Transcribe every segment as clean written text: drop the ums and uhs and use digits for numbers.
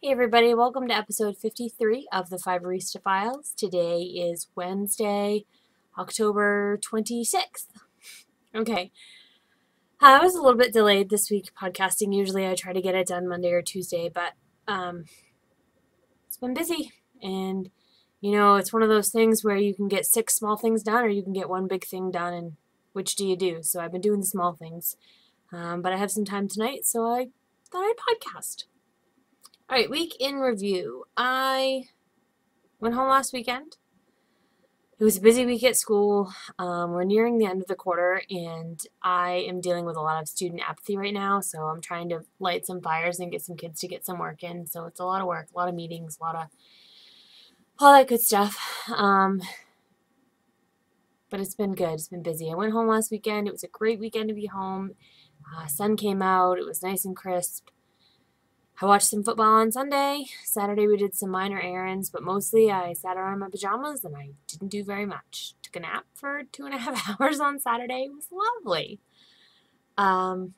Hey everybody, welcome to episode 53 of the Fibery Files. Today is Wednesday, October 26th. Okay, I was a little bit delayed this week podcasting. Usually I try to get it done Monday or Tuesday, but it's been busy. And, it's one of those things where you can get 6 small things done or you can get one big thing done, and which do you do? So I've been doing the small things. But I have some time tonight, so I thought I'd podcast. All right, week in review. I went home last weekend. It was a busy week at school. We're nearing the end of the quarter, and I am dealing with a lot of student apathy right now, so I'm trying to light some fires and get some kids to get some work in. So it's a lot of work, a lot of meetings, a lot of all that good stuff. But it's been good. It's been busy. I went home last weekend. It was a great weekend to be home. Sun came out. It was nice and crisp. I watched some football on Sunday. Saturday we did some minor errands, but mostly I sat around in my pajamas and I didn't do very much. Took a nap for 2.5 hours on Saturday. It was lovely. The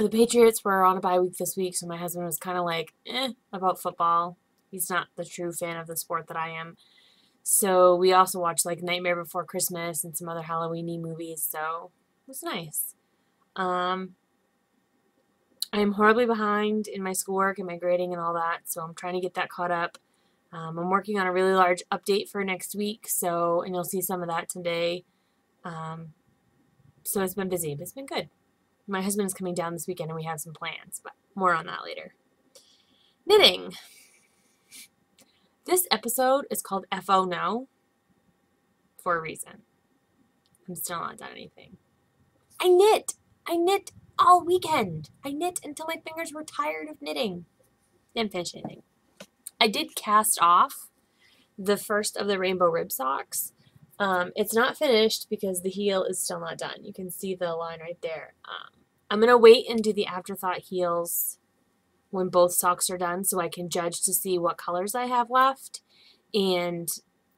Patriots were on a bye week this week, so my husband was kind of like, about football. He's not the true fan of the sport that I am. So we also watched like Nightmare Before Christmas and some other Halloween-y movies, so it was nice. I am horribly behind in my schoolwork and my grading and all that, so I'm trying to get that caught up. I'm working on a really large update for next week, and you'll see some of that today. So it's been busy, but it's been good. My husband is coming down this weekend and we have some plans, but more on that later. Knitting. This episode is called FO No for a reason. I'm still not done anything. I knit all weekend. I knit until my fingers were tired of knitting. Didn't finish anything. I did cast off the first of the rainbow rib socks. It's not finished because the heel is still not done. You can see the line right there. I'm going to wait and do the afterthought heels when both socks are done so I can judge to see what colors I have left and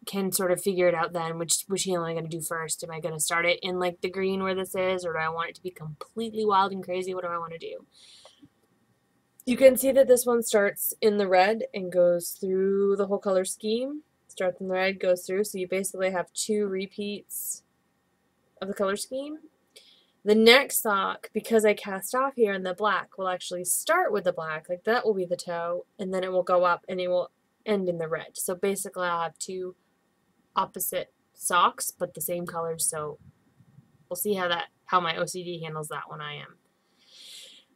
can sort of figure it out then which heel am I going to do first. Am I going to start it in like the green where this is, or do I want it to be completely wild and crazy? What do I want to do? You can see that this one starts in the red and goes through the whole color scheme. Starts in the red, goes through, so you basically have 2 repeats of the color scheme. The next sock, because I cast off here in the black, will actually start with the black, like that will be the toe, and then it will go up and it will end in the red. So basically I'll have 2 opposite socks, but the same colors, so we'll see how my OCD handles that when I am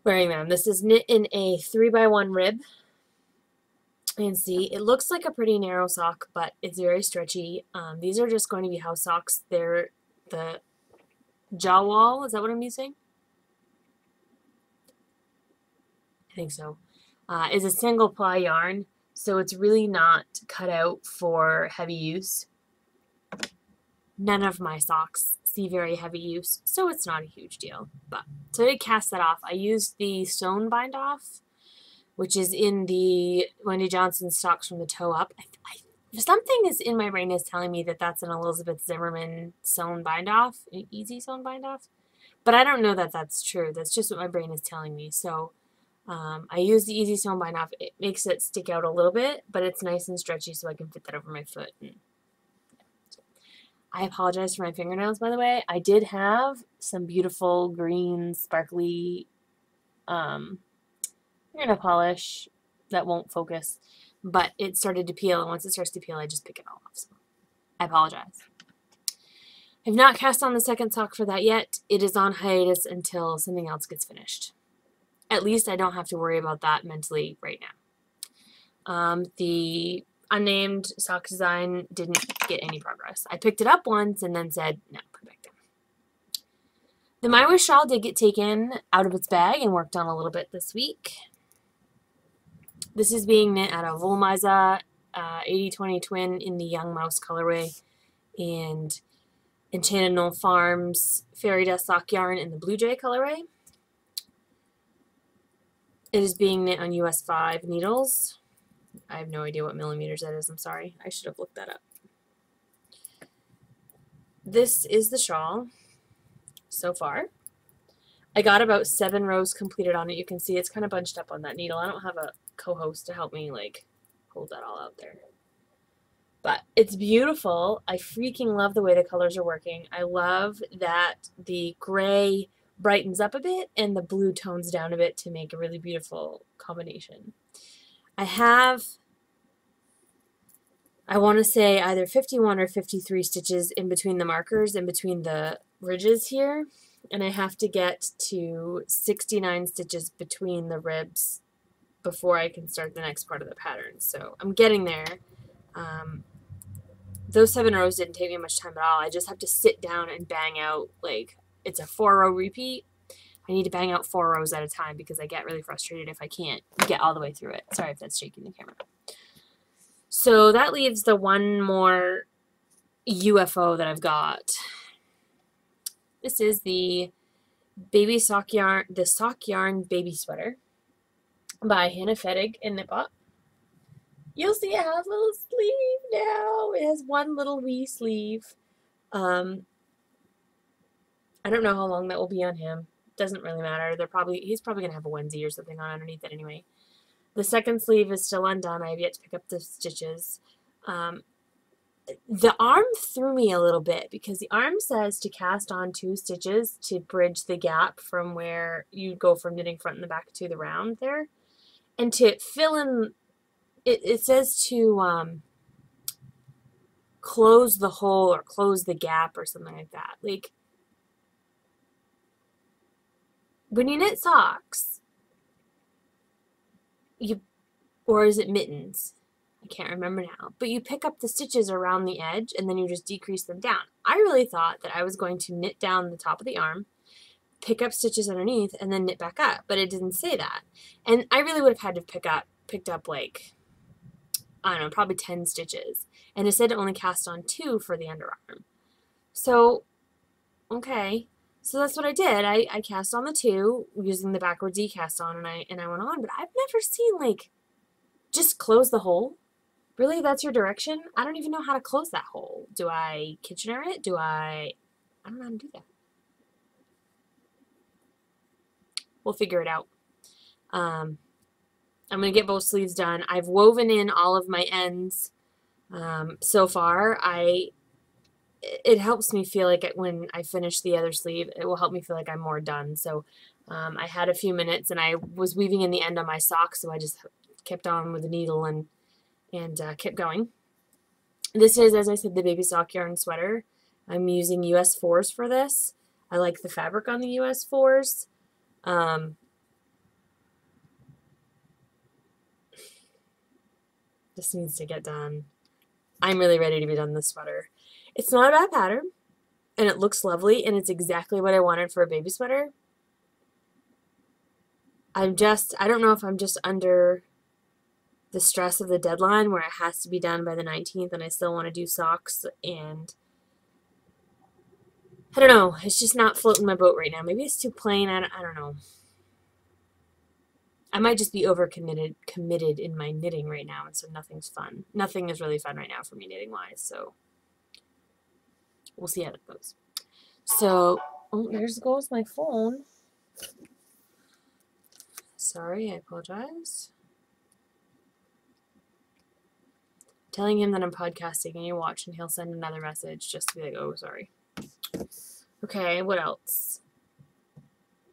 wearing them. This is knit in a 3x1 rib. And see, it looks like a pretty narrow sock, but it's very stretchy. These are just going to be house socks. They're the jaw wall, is that what I'm using? I think so. Is a single ply yarn, so it's really not cut out for heavy use. None of my socks see very heavy use, so it's not a huge deal. So I did cast that off. I used the sewn bind off, which is in the Wendy Johnson stocks from the toe up. Something is in my brain is telling me that that's an Elizabeth Zimmerman sewn bind off, an easy sewn bind off. But I don't know that that's true. That's just what my brain is telling me. So I use the easy sewn bind off. It makes it stick out a little bit, but it's nice and stretchy so I can fit that over my foot. I apologize for my fingernails, by the way. I did have some beautiful green, sparkly fingernail polish that won't focus, but it started to peel, and once it starts to peel, I just pick it all off. So I apologize. I've not cast on the second sock for that yet. It is on hiatus until something else gets finished. At least I don't have to worry about that mentally right now. The unnamed sock design didn't get any progress. I picked it up once and then said, no, put it back down. The My Wish shawl did get taken out of its bag and worked on a little bit this week. This is being knit out of Woolmiza 80/20 Twin in the Young Mouse colorway and Enchanted Knoll Farms Fairy Dust Sock Yarn in the Blue Jay colorway. It is being knit on US 5 needles. I have no idea what millimeters that is. I'm sorry. I should have looked that up. This is the shawl so far. I got about 7 rows completed on it. You can see it's kind of bunched up on that needle. I don't have a co-host to help me like hold that all out there. But it's beautiful. I freaking love the way the colors are working. I love that the gray brightens up a bit and the blue tones down a bit to make a really beautiful combination. I have, I want to say either 51 or 53 stitches in between the markers, in between the ridges here. And I have to get to 69 stitches between the ribs before I can start the next part of the pattern. So I'm getting there. Those 7 rows didn't take me much time at all. I just have to sit down and bang out, like, it's a 4-row repeat. I need to bang out 4 rows at a time because I get really frustrated if I can't get all the way through it. Sorry if that's shaking the camera. So that leaves the one more UFO that I've got. This is the baby sock yarn, the sock yarn baby sweater by Hannah Fettig and Knitbot. You'll see it has a little sleeve now. It has one little wee sleeve. I don't know how long that will be on him. Doesn't really matter. He's probably gonna have a onesie or something on underneath it anyway. The second sleeve is still undone. I have yet to pick up the stitches. The arm threw me a little bit because the arm says to cast on 2 stitches to bridge the gap from where you go from knitting front and the back to the round there. And to fill in, it says to close the hole or close the gap or something like that. Like, when you knit socks, or is it mittens? I can't remember now, but you pick up the stitches around the edge and then you just decrease them down. I really thought that I was going to knit down the top of the arm, pick up stitches underneath, and then knit back up, but it didn't say that. And I really would have had to picked up like, I don't know, probably 10 stitches. And it said to only cast on 2 for the underarm. So, okay. So that's what I did. I cast on the 2 using the backwards E cast on, and I went on, but I've never seen like just close the hole. Really, that's your direction? I don't even know how to close that hole. Do I Kitchener it? I don't know how to do that. We'll figure it out. I'm going to get both sleeves done. I've woven in all of my ends so far. It helps me feel like when I finish the other sleeve, it will help me feel like I'm more done. So I had a few minutes and I was weaving in the end on my sock, so I just kept on with the needle and kept going. This is, as I said, the baby sock yarn sweater. I'm using US 4s for this. I like the fabric on the US 4s. This needs to get done. I'm really ready to be done this sweater. It's not a bad pattern, and it looks lovely, and it's exactly what I wanted for a baby sweater. I don't know if I'm just under the stress of the deadline where it has to be done by the 19th and I still want to do socks, and I don't know, it's just not floating my boat right now. Maybe it's too plain, I don't know. I might just be committed in my knitting right now, and so nothing's fun. Nothing is really fun right now for me knitting wise, so we'll see how that goes. So, oh, there goes my phone. Sorry, I apologize. Telling him that I'm podcasting and you watch, and he'll send another message just to be like, oh, sorry. Okay, what else?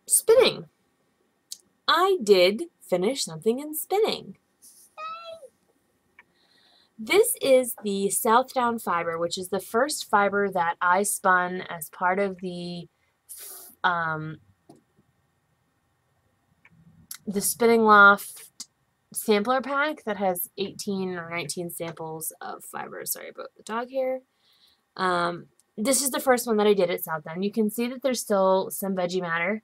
Spinning. I did finish something in spinning. This is the Southdown fiber, which is the first fiber that I spun as part of the Spinning Loft sampler pack that has 18 or 19 samples of fiber. Sorry about the dog here. This is the first one that I did at Southdown. You can see that there's still some veggie matter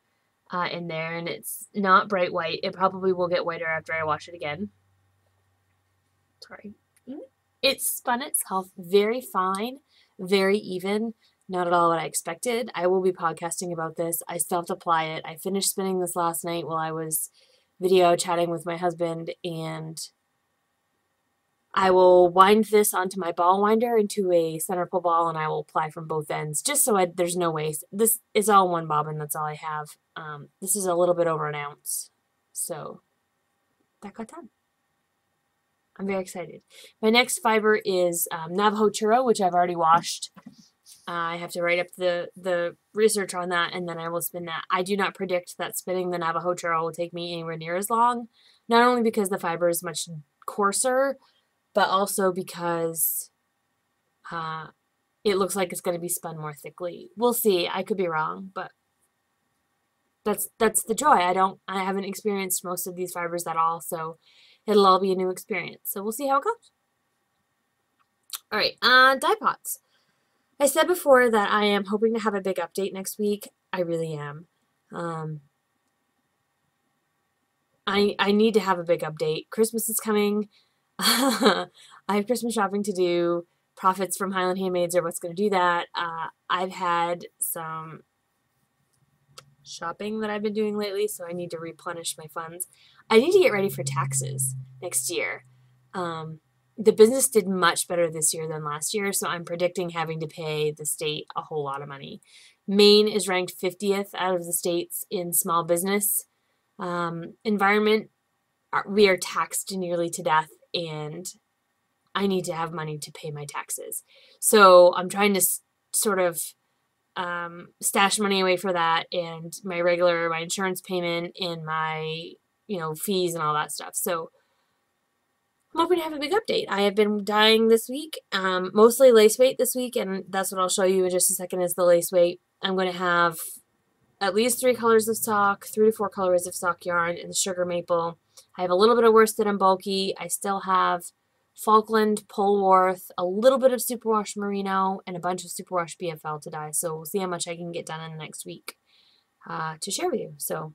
in there, and it's not bright white. It probably will get whiter after I wash it again. Sorry. It spun itself very fine, very even, not at all what I expected. I will be podcasting about this. I still have to apply it. I finished spinning this last night while I was video chatting with my husband, and I will wind this onto my ball winder into a center pull ball, and I will apply from both ends just so there's no waste. This is all one bobbin. That's all I have. This is a little bit over an ounce. So that got done. I'm very excited. My next fiber is Navajo churro, which I've already washed. I have to write up the research on that, and then I will spin that. I do not predict that spinning the Navajo churro will take me anywhere near as long, not only because the fiber is much coarser, but also because it looks like it's going to be spun more thickly. We'll see. I could be wrong, but that's the joy. I haven't experienced most of these fibers at all, so it'll all be a new experience. So we'll see how it goes. All right, dye pots. I said before that I am hoping to have a big update next week. I really am. I need to have a big update. Christmas is coming. I have Christmas shopping to do. Profits from Highland Handmades are what's going to do that. I've had some shopping that I've been doing lately, so I need to replenish my funds. I need to get ready for taxes next year. The business did much better this year than last year, so I'm predicting having to pay the state a whole lot of money. Maine is ranked 50th out of the states in small business environment. We are taxed nearly to death, and I need to have money to pay my taxes. So I'm trying to sort of stash money away for that, and my insurance payment, and my, fees and all that stuff. So I'm hoping to have a big update. I have been dyeing this week, mostly lace weight this week, and that's what I'll show you in just a second is the lace weight. I'm going to have at least 3 colors of stock, 3 to 4 colors of stock yarn, and the sugar maple. I have a little bit of worsted and bulky. I still have Falkland, Polwarth, a little bit of superwash merino, and a bunch of superwash BFL to dye. So we'll see how much I can get done in the next week to share with you. So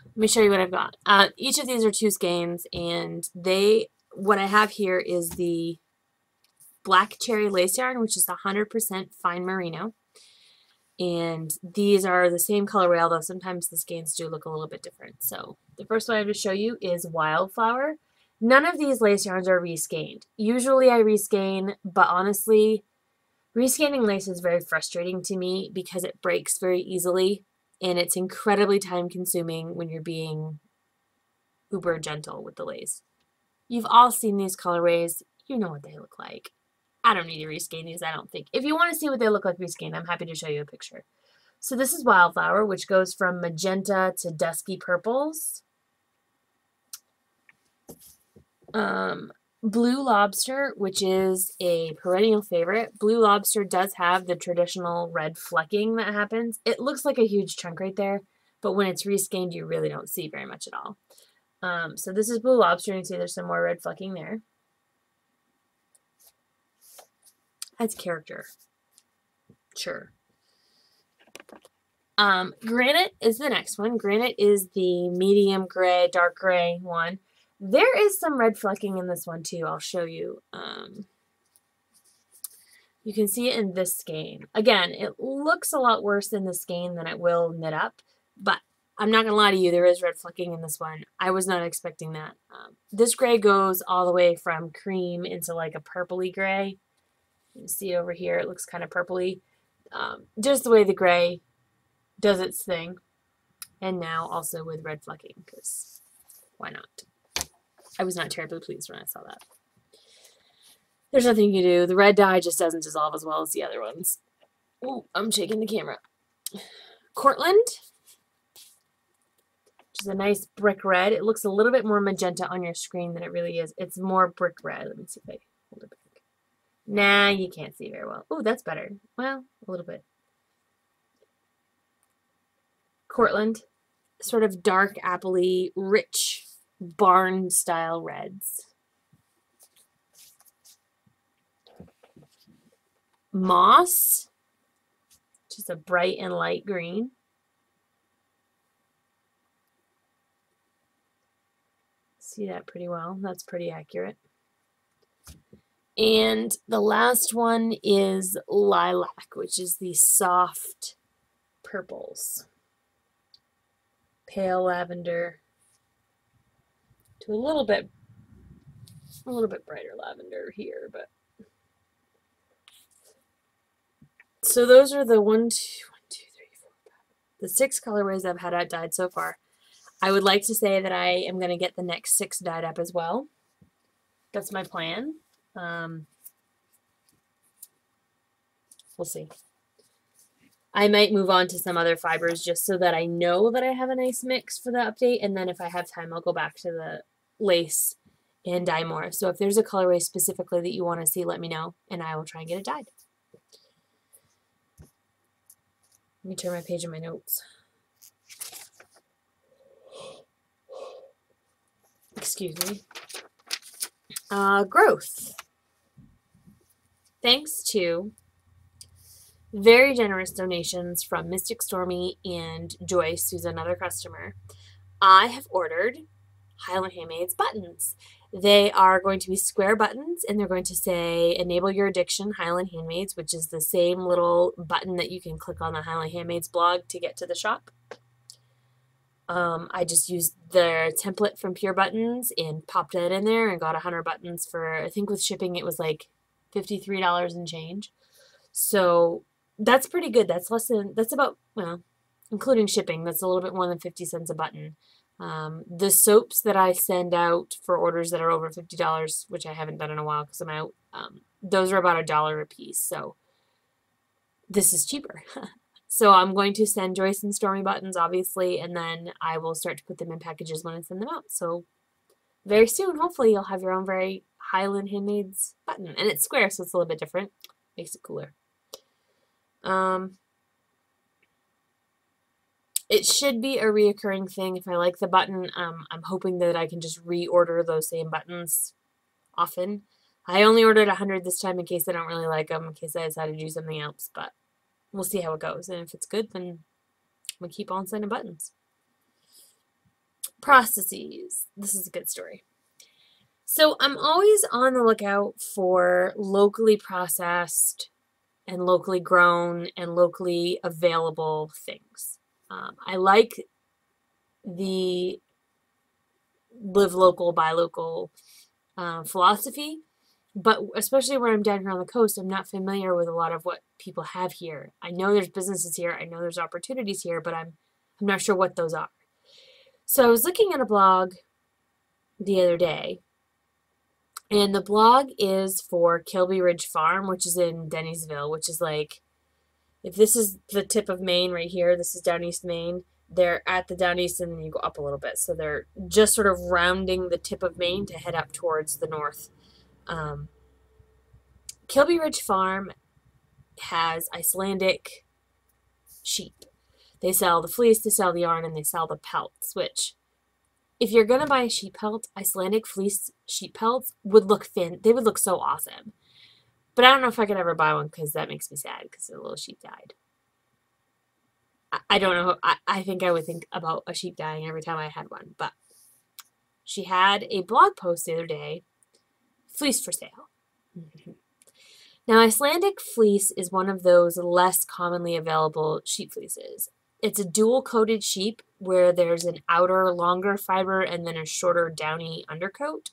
let me show you what I've got. Each of these are 2 skeins, and what I have here is the black cherry lace yarn, which is 100% fine merino. And these are the same colorway, although sometimes the skeins do look a little bit different. So the first one I have to show you is Wildflower. None of these lace yarns are reskeined. Usually I reskein, but honestly, reskeining lace is very frustrating to me because it breaks very easily, and it's incredibly time consuming when you're being uber gentle with the lace. You've all seen these colorways. You know what they look like. I don't need to reskein these, I don't think. If you want to see what they look like reskeined, I'm happy to show you a picture. So this is Wildflower, which goes from magenta to dusky purples. Blue Lobster, which is a perennial favorite. Blue Lobster does have the traditional red flecking that happens. It looks like a huge chunk right there, but when it's reskeined, you really don't see very much at all. So this is Blue Lobster, and you can see there's some more red flecking there. That's character. Sure. Granite is the next one. Granite is the medium gray, dark gray one. There is some red flecking in this one too. I'll show you. You can see it in this skein. Again, it looks a lot worse in the skein than it will knit up, but I'm not going to lie to you, there is red flecking in this one. I was not expecting that. This gray goes all the way from cream into like a purpley gray. You see over here, it looks kind of purpley. Just the way the gray does its thing. And now also with red flecking, because why not? I was not terribly pleased when I saw that. There's nothing you can do. The red dye just doesn't dissolve as well as the other ones. Oh, I'm shaking the camera. Cortland, which is a nice brick red. It looks a little bit more magenta on your screen than it really is. It's more brick red. Let me see if I hold it back. Nah, you can't see very well. Oh, that's better. Well, a little bit. Cortland, sort of dark, appley, rich, barn-style reds. Moss, which is a bright and light green. See that pretty well. That's pretty accurate. And the last one is Lilac, which is the soft purples. Pale lavender to a little bit A little bit brighter lavender here, but. So those are the the 6 colorways I've had out dyed so far. I would like to say that I am going to get the next 6 dyed up as well. That's my plan. We'll see. I might move on to some other fibers just so that I know that I have a nice mix for the update, and then if I have time, I'll go back to the lace and dye more. So if there's a colorway specifically that you want to see, let me know, and I will try and get it dyed. Let me turn my page in my notes. Excuse me. Growth. Thanks to very generous donations from Mystic Stormy and Joyce, who's another customer, I have ordered Highland Handmades buttons. They are going to be square buttons, and they're going to say, Enable Your Addiction, Highland Handmades, which is the same little button that you can click on the Highland Handmades blog to get to the shop. I just used their template from Pure Buttons and popped that in there and got 100 buttons for, I think with shipping it was like $53 and change. So that's pretty good. That's about, well, including shipping, that's a little bit more than 50 cents a button. The soaps that I send out for orders that are over $50, which I haven't done in a while because I'm out, those are about $1 a piece. So this is cheaper. So I'm going to send Joyce and Stormy buttons, obviously, and then I will start to put them in packages when I send them out. So very soon, hopefully, you'll have your own very Highland Handmades button. And it's square, so it's a little bit different. Makes it cooler. It should be a reoccurring thing. If I like the button, I'm hoping that I can just reorder those same buttons often. I only ordered 100 this time in case I don't really like them, in case I decide to do something else, but we'll see how it goes. And if it's good, then I'm going to keep on sending buttons. Processes. This is a good story. So I'm always on the lookout for locally processed and locally grown and locally available things. I like the live local, buy local philosophy, but especially where I'm down here on the coast, I'm not familiar with a lot of what people have here. I know there's businesses here, I know there's opportunities here, but I'm not sure what those are. So I was looking at a blog the other day, and the blog is for Kilby Ridge Farm, which is in Dennisville, which is like, if this is the tip of Maine right here, this is down east Maine, they're at the down east and then you go up a little bit. So they're just sort of rounding the tip of Maine to head up towards the north. Kilby Ridge Farm has Icelandic sheep. They sell the fleece, they sell the yarn, and they sell the pelts, which, if you're going to buy a sheep pelt, Icelandic fleece sheep pelts would look they would look so awesome. But I don't know if I could ever buy one because that makes me sad because a little sheep died. I don't know. I think I would think about a sheep dying every time I had one. But she had a blog post the other day, fleece for sale. Now, Icelandic fleece is one of those less commonly available sheep fleeces. It's a dual-coated sheep where there's an outer, longer fiber and then a shorter, downy undercoat.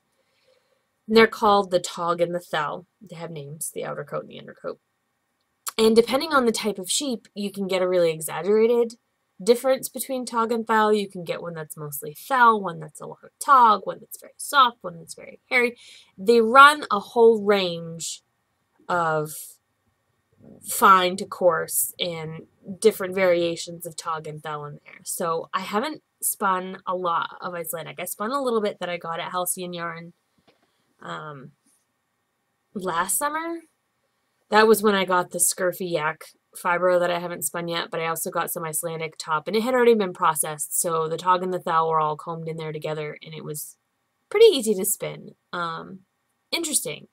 And they're called the tog and the thel. They have names, the outer coat and the undercoat. And depending on the type of sheep, you can get a really exaggerated difference between tog and thel. You can get one that's mostly thel, one that's a lot of tog, one that's very soft, one that's very hairy. They run a whole range of fine to coarse and different variations of tog and thel in there. So I haven't spun a lot of Icelandic. I spun a little bit that I got at Halcyon Yarn last summer. That was when I got the Scurfy Yak fiber that I haven't spun yet, but I also got some Icelandic top, and it had already been processed, so the tog and the thel were all combed in there together, and it was pretty easy to spin. Interesting.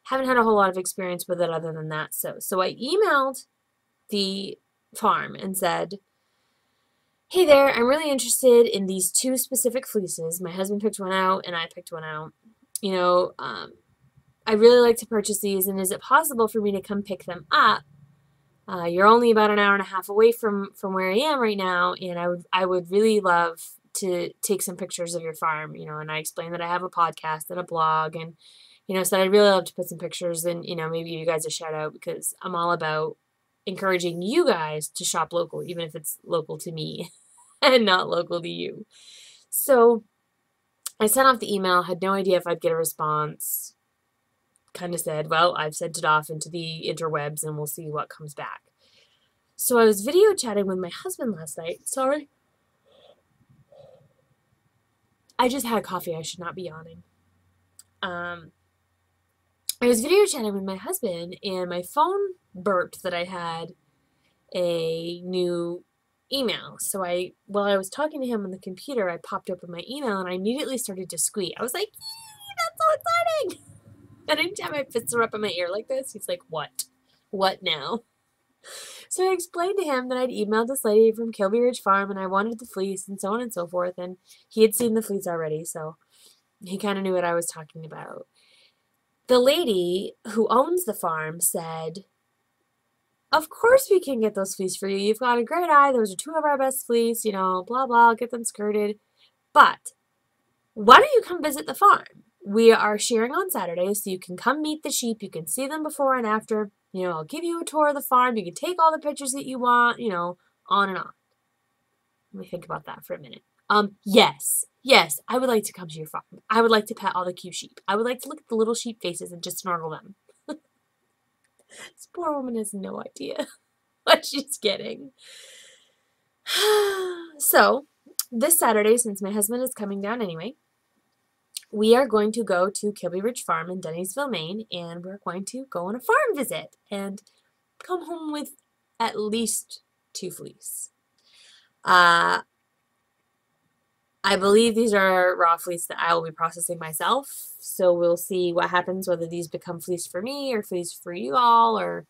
Haven't had a whole lot of experience with it other than that. So I emailed the farm and said, hey there, I'm really interested in these 2 specific fleeces. My husband picked one out and I picked one out. You know, I really like to purchase these, and is it possible for me to come pick them up? You're only about an hour and a half away from where I am right now, and I would really love to take some pictures of your farm, and I explained that I have a podcast and a blog and, said I'd really love to put some pictures and, maybe you guys a shout out because I'm all about encouraging you guys to shop local, even if it's local to me and not local to you. So I sent off the email, had no idea if I'd get a response, kind of said, well, I've sent it off into the interwebs and we'll see what comes back. So I was video chatting with my husband last night. Sorry. I just had coffee. I should not be yawning. I was video chatting with my husband and my phone burped that I had a new email. So while I was talking to him on the computer, I popped open my email and I immediately started to squeak. I was like, yay, that's so exciting. And anytime my fists are up in my ear like this, he's like, what? What now? So I explained to him that I'd emailed this lady from Kilby Ridge Farm and I wanted the fleece and so on and so forth. And he had seen the fleece already, so he kind of knew what I was talking about. The lady who owns the farm said, of course we can get those fleece for you. You've got a great eye. Those are two of our best fleece, blah, blah, get them skirted. But why don't you come visit the farm? We are shearing on Saturdays, so you can come meet the sheep. You can see them before and after. I'll give you a tour of the farm. You can take all the pictures that you want, on and on. Let me think about that for a minute. Yes, I would like to come to your farm. I would like to pet all the cute sheep. I would like to look at the little sheep faces and just snuggle them. This poor woman has no idea what she's getting. So, this Saturday, since my husband is coming down anyway, we are going to go to Kilby Ridge Farm in Dennisville, Maine, and we're going to go on a farm visit and come home with at least 2 fleece. I believe these are raw fleece that I will be processing myself, so we'll see what happens, whether these become fleece for me or fleece for you all, or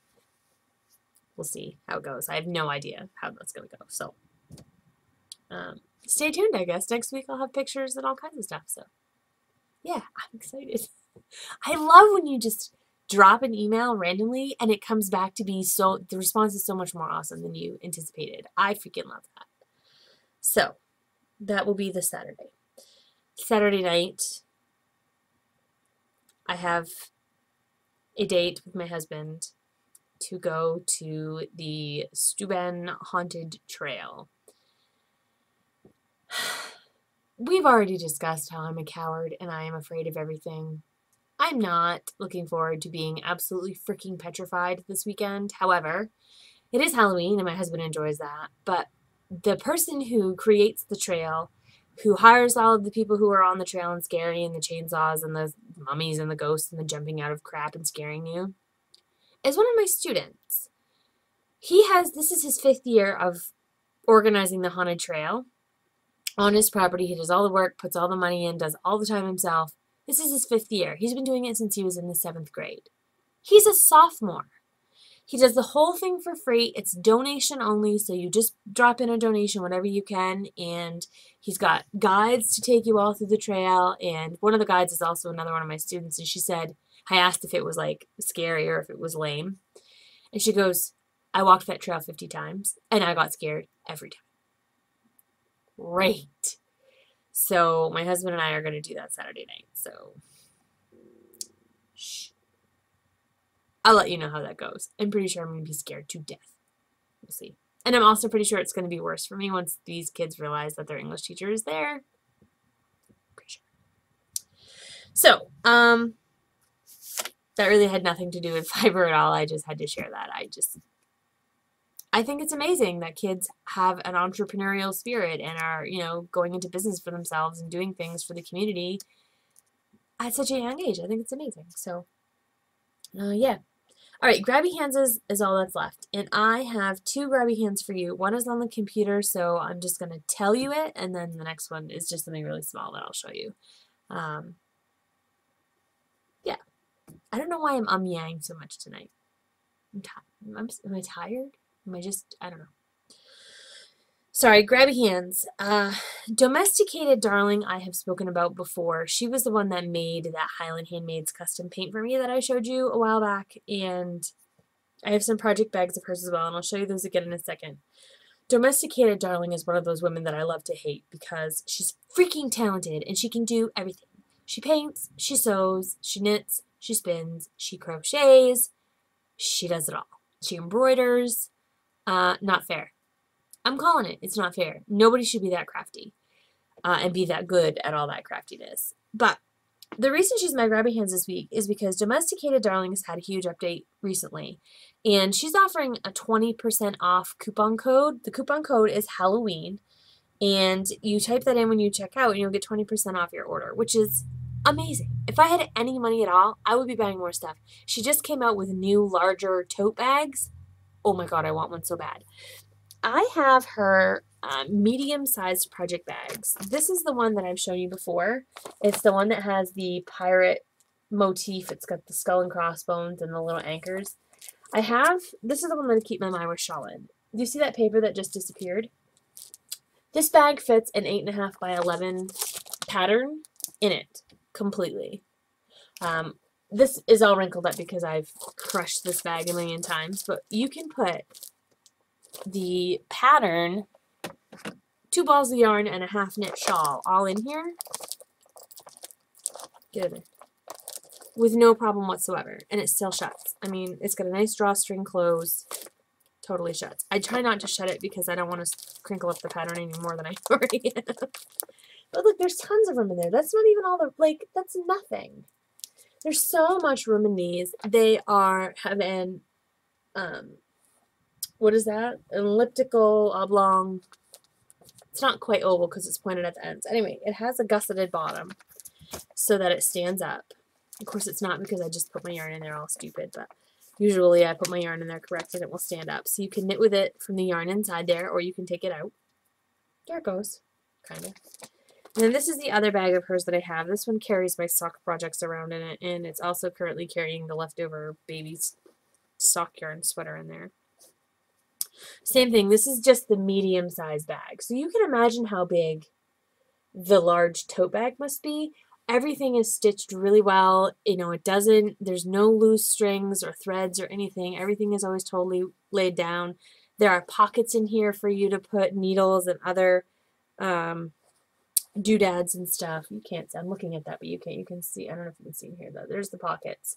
we'll see how it goes. I have no idea how that's going to go, so stay tuned, I guess. Next week I'll have pictures and all kinds of stuff, so yeah, I'm excited. I love when you just drop an email randomly and it comes back to be the response is so much more awesome than you anticipated. I freaking love that. So, that will be this Saturday. Saturday night, I have a date with my husband to go to the Steuben Haunted Trail. We've already discussed how I'm a coward and I am afraid of everything. I'm not looking forward to being absolutely freaking petrified this weekend. However, it is Halloween and my husband enjoys that. But the person who creates the trail, who hires all of the people who are on the trail and scary and the chainsaws and the mummies and the ghosts and the jumping out of crap and scaring you, is one of my students. This is his 5th year of organizing the haunted trail on his property. He does all the work, puts all the money in, does all the time himself. This is his 5th year. He's been doing it since he was in the 7th grade. He's a sophomore. He does the whole thing for free. It's donation only, so you just drop in a donation whenever you can, and he's got guides to take you all through the trail, and one of the guides is also another one of my students, and she said, I asked if it was, scary or if it was lame, and she goes, I walked that trail 50 times, and I got scared every time. Great. So my husband and I are going to do that Saturday night, so shh. I'll let you know how that goes. I'm pretty sure I'm going to be scared to death. We'll see. And I'm also pretty sure it's going to be worse for me once these kids realize that their English teacher is there. Pretty sure. So, that really had nothing to do with fiber at all. I just had to share that. I think it's amazing that kids have an entrepreneurial spirit and are, going into business for themselves and doing things for the community at such a young age. I think it's amazing. So, yeah. All right, grabby hands is all that's left. And I have 2 grabby hands for you. One is on the computer, so I'm just going to tell you it, and then the next one is just something really small that I'll show you. Yeah. I don't know why I'm yang so much tonight. Am I tired? I don't know. Sorry, grabby hands. Domesticated Darling I have spoken about before. She was the one that made that Highland Handmades custom paint for me that I showed you a while back, and I have some project bags of hers as well, and I'll show you those again in a second. Domesticated Darling is one of those women that I love to hate because she's freaking talented and she can do everything. She paints, she sews, she knits, she spins, she crochets, she does it all. She embroiders. Not fair. I'm calling it. It's not fair. Nobody should be that crafty and be that good at all that craftiness. But the reason she's my grabby hands this week is because Domesticated Darling has had a huge update recently. And she's offering a 20% off coupon code. The coupon code is Halloween. And you type that in when you check out and you'll get 20% off your order, which is amazing. If I had any money at all, I would be buying more stuff. She just came out with new, larger tote bags. Oh my God, I want one so bad. I have her medium-sized project bags. This is the one that I've shown you before. It's the one that has the pirate motif. It's got the skull and crossbones and the little anchors. This is the one that I keep my Irish shawl in. Do you see that paper that just disappeared? This bag fits an 8.5 by 11 pattern in it completely. This is all wrinkled up because I've crushed this bag a million times, but you can put the pattern, 2 balls of yarn, and a half knit shawl all in here. Get in there. With no problem whatsoever, and it still shuts. I mean, it's got a nice drawstring close. Totally shuts. I try not to shut it because I don't want to crinkle up the pattern any more than I already have. But look, there's tons of room in there. That's not even all the, that's nothing. There's so much room in these. They have an, what is that? An elliptical, oblong. It's not quite oval because it's pointed at the ends. Anyway, it has a gusseted bottom so that it stands up. Of course, it's not because I just put my yarn in there all stupid, but usually I put my yarn in there correct and it will stand up. So you can knit with it from the yarn inside there, or you can take it out. There it goes, kind of. And then this is the other bag of hers that I have. This one carries my sock projects around in it, and it's also currently carrying the leftover baby's sock yarn sweater in there. Same thing, this is just the medium-sized bag. So you can imagine how big the large tote bag must be. Everything is stitched really well. You know, there's no loose strings or threads or anything. Everything is always totally laid down. There are pockets in here for you to put needles and other doodads and stuff. You can't see. I'm looking at that, but you can see. I don't know if you can see in here, though. There's the pockets.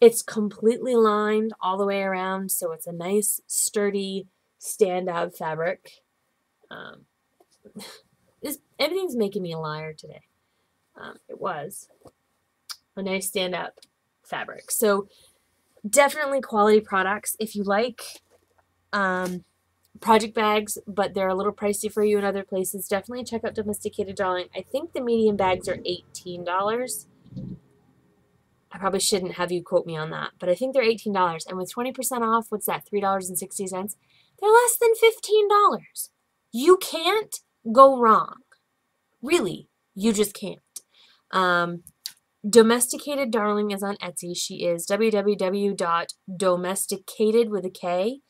It's completely lined all the way around, so it's a nice, sturdy, stand-out fabric. Everything's making me a liar today. It was a nice stand-up fabric. So definitely quality products. If you like project bags, but they're a little pricey for you in other places, definitely check out Domesticated Darling. I think the medium bags are $18. I probably shouldn't have you quote me on that, but I think they're $18. And with 20% off, what's that, $3.60? They're less than $15. You can't go wrong. Really, you just can't. Domesticated Darling is on Etsy. She is www.domesticated with a K,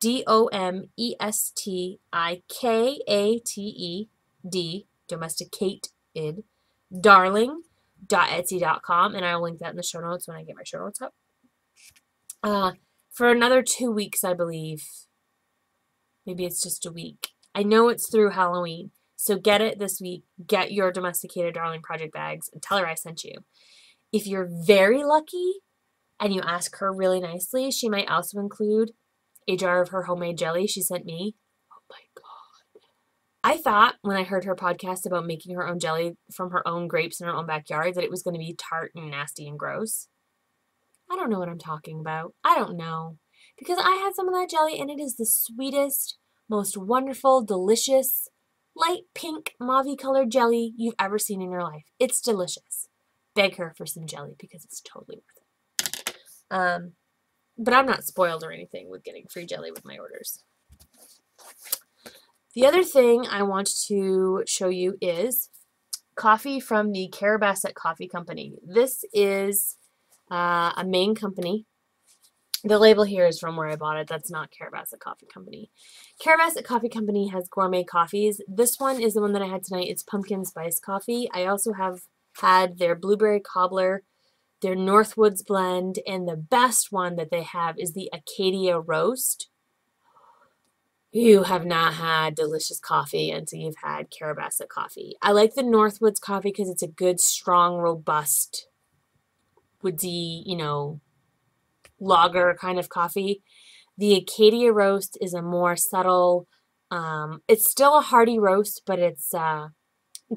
DOMESTIKATED, domesticated, darling.etsy.com, and I will link that in the show notes when I get my show notes up. For another 2 weeks, I believe. Maybe it's just a week. I know it's through Halloween. So get it this week. Get your Domesticated Darling project bags and tell her I sent you. If you're very lucky and you ask her really nicely, she might also include a jar of her homemade jelly she sent me. Oh my God. I thought when I heard her podcast about making her own jelly from her own grapes in her own backyard that it was going to be tart and nasty and gross. I don't know what I'm talking about. I don't know. Because I had some of that jelly and it is the sweetest, most wonderful, delicious, light pink, mauve colored jelly you've ever seen in your life. It's delicious. Beg her for some jelly because it's totally worth it. But I'm not spoiled or anything with getting free jelly with my orders. The other thing I want to show you is coffee from the Carabasset Coffee Company. This is a Maine company. The label here is from where I bought it. That's not Carabasset Coffee Company. Carabasset Coffee Company has gourmet coffees. This one is the one that I had tonight. It's pumpkin spice coffee. I also have had their blueberry cobbler, their Northwoods blend, and the best one that they have is the Acadia roast. You have not had delicious coffee until you've had Carabasa coffee. I like the Northwoods coffee because it's a good, strong, robust, woodsy, lager kind of coffee. The Acadia roast is a more subtle, it's still a hearty roast, but it's got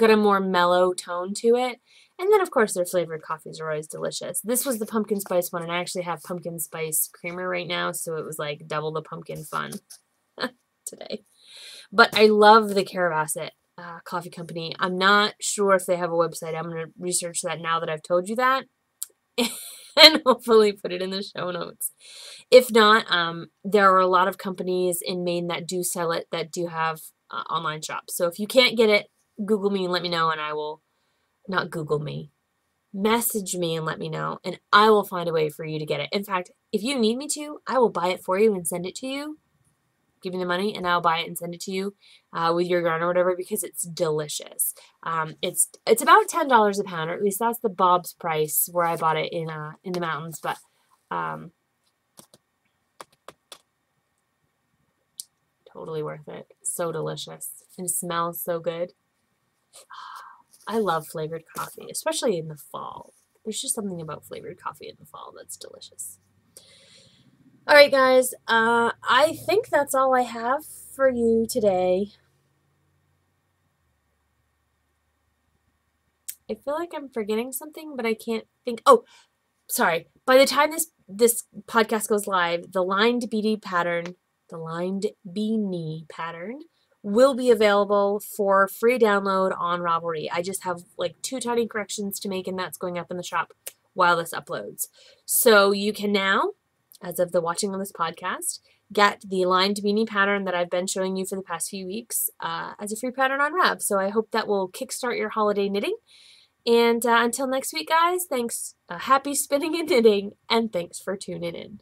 a more mellow tone to it. And then, of course, their flavored coffees are always delicious. This was the pumpkin spice one, and I actually have pumpkin spice creamer right now, so it was like double the pumpkin fun today. But I love the Carabasset Coffee Company. I'm not sure if they have a website. I'm going to research that now that I've told you that and hopefully put it in the show notes. If not, there are a lot of companies in Maine that do sell it, that do have online shops. So if you can't get it, Google me and let me know, and I will, not Google me, message me and let me know, and I will find a way for you to get it. In fact, if you need me to, I will buy it for you and send it to you. Give me the money and I'll buy it and send it to you with your yarn or whatever, because it's delicious. It's about $10 a pound, or at least that's the Bob's price where I bought it in the mountains. But totally worth it. So delicious and smells so good. I love flavored coffee, especially in the fall. There's just something about flavored coffee in the fall that's delicious. All right, guys, I think that's all I have for you today. I feel like I'm forgetting something, but I can't think. Oh, sorry. By the time this podcast goes live, the lined beanie pattern will be available for free download on Ravelry. I just have like 2 tiny corrections to make, and that's going up in the shop while this uploads. So you can now, as of the watching of this podcast, get the lined beanie pattern that I've been showing you for the past few weeks as a free pattern on Rav. So I hope that will kickstart your holiday knitting. And until next week, guys, thanks. Happy spinning and knitting, and thanks for tuning in.